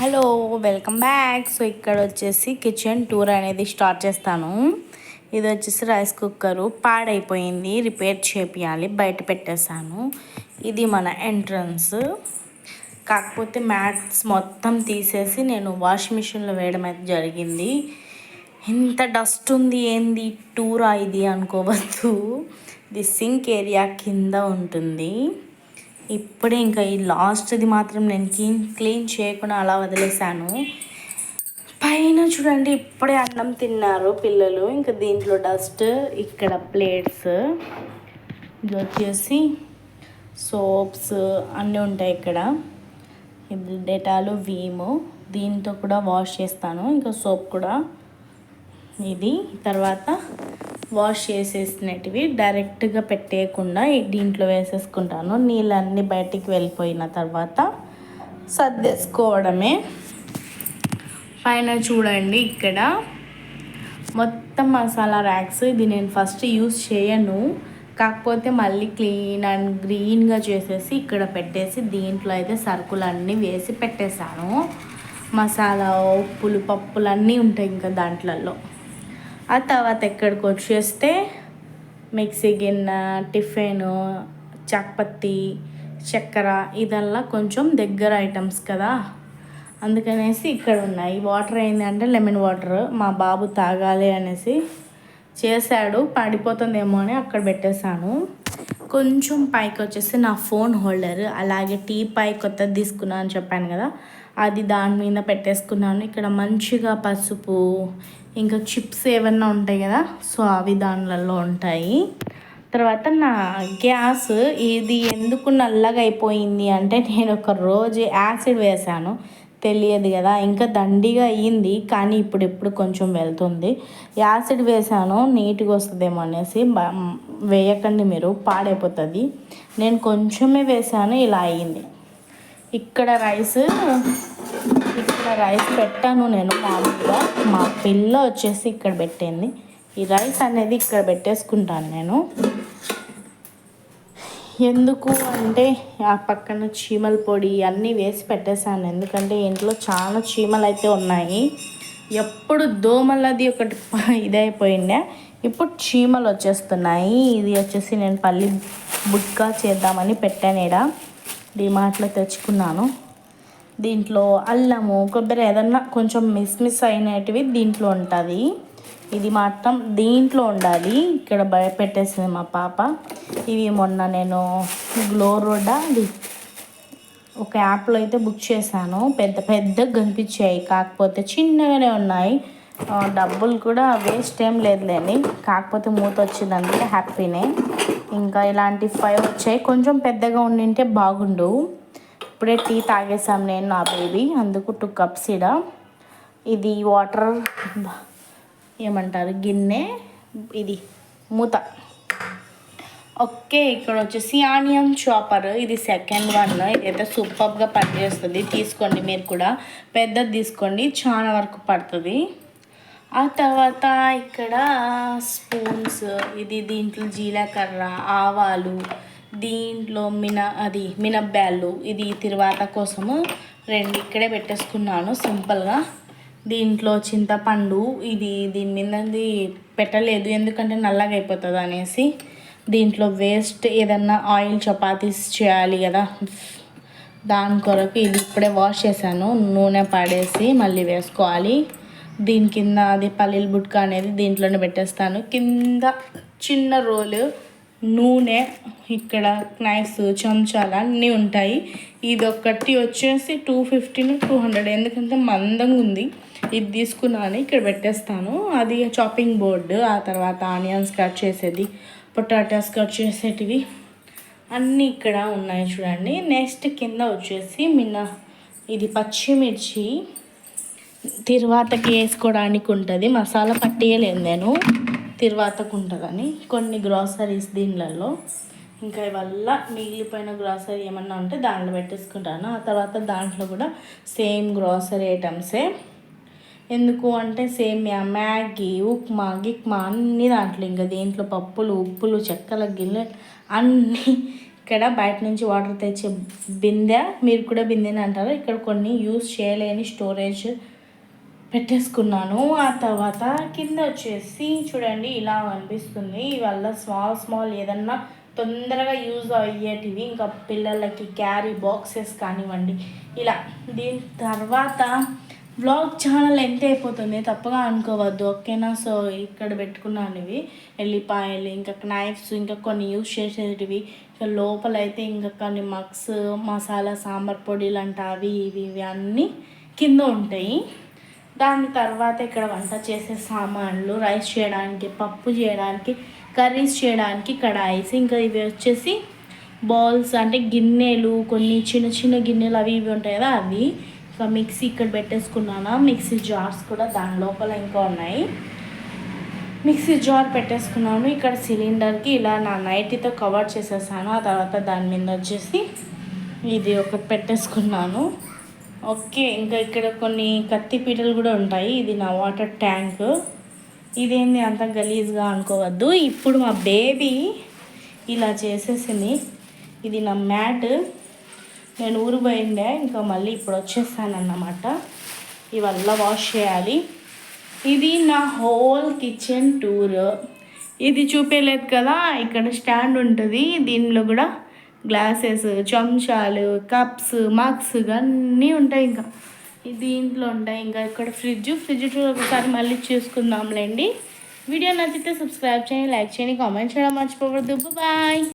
Hello, welcome back. So ఇక్కడ వచ్చేసి kitchen tour అనేది స్టార్ట్ చేస్తాను. ఇది వచ్చేసి రైస్ కుక్కరు పాడైపోయింది, రిపేర్ చేపియాలి, బయట పెట్టేశాను. ఇది మన ఎంట్రన్స్. కాకపోతే మ్యాట్స్ మొత్తం తీసేసి నేను వాషింగ్ మిషన్లో వేయడం అయితే జరిగింది. ఇంత డస్ట్ ఉంది, ఏంది టూరా ఇది అనుకోవద్దు. ఇది సింక్ ఏరియా కింద ఉంటుంది. ఇప్పుడే ఇంకా ఈ లాస్ట్ది మాత్రం నేను క్లీన్ చేయకుండా అలా వదిలేసాను. పైన చూడండి, ఇప్పుడే అన్నం తిన్నారు పిల్లలు. ఇంకా దీంట్లో డస్ట్, ఇక్కడ ప్లేట్స్, ఇది వచ్చేసి సోప్స్ అన్నీ ఉంటాయి ఇక్కడ. ఇది డెటాలు, వీము, దీంతో కూడా వాష్ చేస్తాను. ఇంకా సోప్ కూడా ఇది. తర్వాత వాష్ చేసేసినవి డైరెక్ట్గా పెట్టేయకుండా దీంట్లో వేసేసుకుంటాను. నీళ్ళన్నీ బయటికి వెళ్ళిపోయిన తర్వాత సర్దేసుకోవడమే. పైన చూడండి, ఇక్కడ మొత్తం మసాలా ర్యాక్స్. ఇది నేను ఫస్ట్ యూస్ చేయను, కాకపోతే మళ్ళీ క్లీన్ అండ్ గ్రీన్గా చేసేసి ఇక్కడ పెట్టేసి దీంట్లో అయితే సరుకులన్నీ వేసి పెట్టేశాను. మసాలా, ఉప్పులు, పప్పులు అన్నీ ఉంటాయి ఇంకా దాంట్లలో. ఆ తర్వాత ఎక్కడికి వచ్చేస్తే మిక్సీ గిన్నె, టిఫిన్, చక్పత్తి, చక్కెర, ఇదల్లా కొంచెం దగ్గర ఐటమ్స్ కదా, అందుకనేసి ఇక్కడ ఉన్నాయి. వాటర్ ఏంటంటే లెమన్ వాటర్ మా బాబు తాగాలి అనేసి చేశాడు, పడిపోతుందేమో అని అక్కడ పెట్టేశాను. కొంచెం పైకి వచ్చేసి నా ఫోన్ హోల్డర్, అలాగే టీ పై కొత్తది తీసుకున్నాను అని చెప్పాను కదా, అది దాని మీద పెట్టేసుకున్నాను. ఇక్కడ మంచిగా పసుపు, ఇంకా చిప్స్ ఏమన్నా ఉంటాయి కదా, సో అవి దానిలలో ఉంటాయి. తర్వాత నా గ్యాస్ ఇది ఎందుకు నల్లగా అయిపోయింది అంటే, నేను ఒక రోజు యాసిడ్ వేసాను, తెలియదు కదా, ఇంకా దండిగా అయ్యింది. కానీ ఇప్పుడు కొంచెం వెళ్తుంది. యాసిడ్ వేసాను, నీట్గా వస్తుందేమో అనేసి. వేయకండి మీరు, పాడైపోతుంది. నేను కొంచెమే వేసాను, ఇలా అయ్యింది. ఇక్కడ రైస్ పెట్టాను నేను మామూలుగా. మా పిల్ల వచ్చేసి ఇక్కడ పెట్టింది. ఈ రైస్ అనేది ఇక్కడ పెట్టేసుకుంటాను నేను. ఎందుకు అంటే ఆ పక్కన చీమల పొడి అన్నీ వేసి పెట్టేశాను, ఎందుకంటే ఇంట్లో చాలా చీమలు అయితే ఉన్నాయి. ఎప్పుడు దోమలది ఒకటి ఇదైపోయిండే, ఇప్పుడు చీమలు వచ్చేస్తున్నాయి. ఇది వచ్చేసి నేను పల్లి బుడ్క చేద్దామని పెట్టాను. ఈడ డిమార్ట్లో తెచ్చుకున్నాను. దీంట్లో అల్లము, కొబ్బరి ఏదన్నా కొంచెం మిస్ అయినటివి దీంట్లో ఉంటుంది. ఇది మాత్రం దీంట్లో ఉండాలి. ఇక్కడ పెట్టేసింది మా పాప. ఇవి మొన్న నేను గ్లోరోడా ఒక యాప్లో అయితే బుక్ చేశాను. పెద్దగా కనిపించాయి, కాకపోతే చిన్నగానే ఉన్నాయి. డబ్బులు కూడా వేస్ట్ ఏం లేదులేండి, కాకపోతే మూత వచ్చింది, అందుకే హ్యాపీనే. ఇంకా ఇలాంటి 5 వచ్చాయి. కొంచెం పెద్దగా ఉండింటే బాగుండు. ఇప్పుడే టీ తాగేసాం నేను, నా బేబీ, అందుకు 2 కప్స్. ఇది వాటర్ ఏమంటారు గిన్నె, ఇది మూత. ఓకే, ఇక్కడ వచ్చేసి ఆనియన్ చాపర్, ఇది సెకండ్ వన్. ఇదైతే సూపర్గా పనిచేస్తుంది, తీసుకోండి మీరు కూడా. పెద్దది తీసుకోండి, చాలా వరకు పడుతుంది. ఆ తర్వాత ఇక్కడ స్పూన్స్, ఇది దీంట్లో జీలకర్ర, ఆవాలు, దీంట్లో మినప్పాలు, ఇది తిరువాత కోసము 2 ఇక్కడే పెట్టేసుకున్నాను సింపుల్గా. దీంట్లో చింతపండు, ఇది దీని మీద పెట్టలేదు ఎందుకంటే నల్లగా అయిపోతుంది అనేసి. దీంట్లో వేస్ట్ ఏదన్నా ఆయిల్ చపాతీస్ చేయాలి కదా, దాని కొరకు ఇది ఇప్పుడే వాష్ చేశాను, నూనె పడేసి మళ్ళీ వేసుకోవాలి. దీని కింద అది పల్లీల బుడ్క అనేది దీంట్లోనే పెట్టేస్తాను. కింద చిన్న రోలు నూనె, ఇక్కడ నైఫ్స్, చెంచాలు అన్నీ ఉంటాయి. ఇది ఒకటి వచ్చేసి 250 200, ఎందుకంటే మందంగా ఉంది. ఇది తీసుకున్నాను, ఇక్కడ పెట్టేస్తాను. అది చాపింగ్ బోర్డు. ఆ తర్వాత ఆనియన్స్ కట్ చేసేది, పొటాటోస్ కట్ చేసేటివి అన్నీ ఇక్కడ ఉన్నాయి చూడండి. నెక్స్ట్ కింద వచ్చేసి ఇది పచ్చిమిర్చి తిరువాతకి వేసుకోవడానికి ఉంటుంది. మసాలా పట్టేయలేదు నేను, తిరువాతకు ఉంటుందని. కొన్ని గ్రాసరీస్ దీనిలలో, ఇంకా వల్ల మిగిలిపోయిన గ్రాసరీ ఏమన్నా ఉంటే దాంట్లో పెట్టేసుకుంటాను. ఆ తర్వాత దాంట్లో కూడా సేమ్ గ్రాసరీ ఐటమ్సే. ఎందుకు అంటే సేమియా, మ్యాగీ, ఉప్మా, గిక్మా అన్నీ దాంట్లో. ఇంకా దీంట్లో పప్పులు, ఉప్పులు, చెక్కల గిన్నె అన్నీ ఇక్కడ బయట నుంచి వాటర్ తెచ్చే బిందె, మీరు కూడా బిందెని అంటారు. ఇక్కడ కొన్ని యూజ్ చేయలేని స్టోరేజ్ పెట్టేసుకున్నాను. ఆ తర్వాత కింద వచ్చేసి చూడండి ఇలా అనిపిస్తుంది. ఇవల్ల స్మాల్ ఏదన్నా తొందరగా యూజ్ అయ్యేటివి, ఇంకా పిల్లలకి క్యారీ బాక్సెస్ కానివ్వండి ఇలా. దీని తర్వాత వ్లాగ్ ఛానల్ ఎంత అయిపోతుంది తప్పగా అనుకోవద్దు, ఓకేనా. సో ఇక్కడ పెట్టుకున్నాను ఇవి ఎల్లిపాయలు, ఇంకా నైఫ్స్, ఇంకా కొన్ని యూజ్ చేసేటివి. ఇంకా లోపలైతే ఇంకా కొన్ని మగ్స్, మసాలా, సాంబార్ పొడి లాంటి అవి ఇవి అన్నీ కింద ఉంటాయి. దాని తర్వాత ఇక్కడ వంట చేసే సామాన్లు, రైస్ చేయడానికి, పప్పు చేయడానికి, కర్రీస్ చేయడానికి కడాయిస్, ఇంకా ఇవి వచ్చేసి బౌల్స్ అంటే గిన్నెలు, కొన్ని చిన్న గిన్నెలు అవి ఇవి ఉంటాయి కదా అవి. ఇంకా మిక్సీ ఇక్కడ పెట్టేసుకున్నాను. మిక్సీ జార్స్ కూడా దాని లోపల ఇంకా ఉన్నాయి. మిక్సీ జార్ పెట్టేసుకున్నాను. ఇక్కడ సిలిండర్కి ఇలా నా నైటీతో కవర్ చేసేసాను. ఆ తర్వాత దాని మీద వచ్చేసి ఇది ఒకటి పెట్టేసుకున్నాను. ఓకే, ఇంకా ఇక్కడ కొన్ని కత్తి పీటలు కూడా ఉంటాయి. ఇది నా వాటర్ ట్యాంక్. ఇదేంది అంత గలీజ్గా అనుకోవద్దు. ఇప్పుడు మా బేబీ ఇలా చేసేసింది. ఇది నా మ్యాట్. నేను ఊరు పోయిండే, ఇంకా మళ్ళీ ఇప్పుడు వచ్చేసానన్నమాట. ఇవల్ల వాష్ చేయాలి. ఇది నా హోల్ కిచెన్ టూర్. ఇది చూపేయలేదు కదా, ఇక్కడ స్టాండ్ ఉంటుంది. దీనిలో కూడా గ్లాసెస్, చెంచాలు, కప్స్, మగ్స్ అన్నీ ఉంటాయి. ఇంకా దీంట్లో ఉంటాయి. ఇంకా ఇక్కడ ఫ్రిడ్జ్ టూర్ ఒకసారి మళ్ళీ చూసుకుందాంలేండి. వీడియో నచ్చితే సబ్స్క్రైబ్ చేయండి, లైక్ చేయండి, కామెంట్ చేయడం మర్చిపోవద్దు. బాయ్.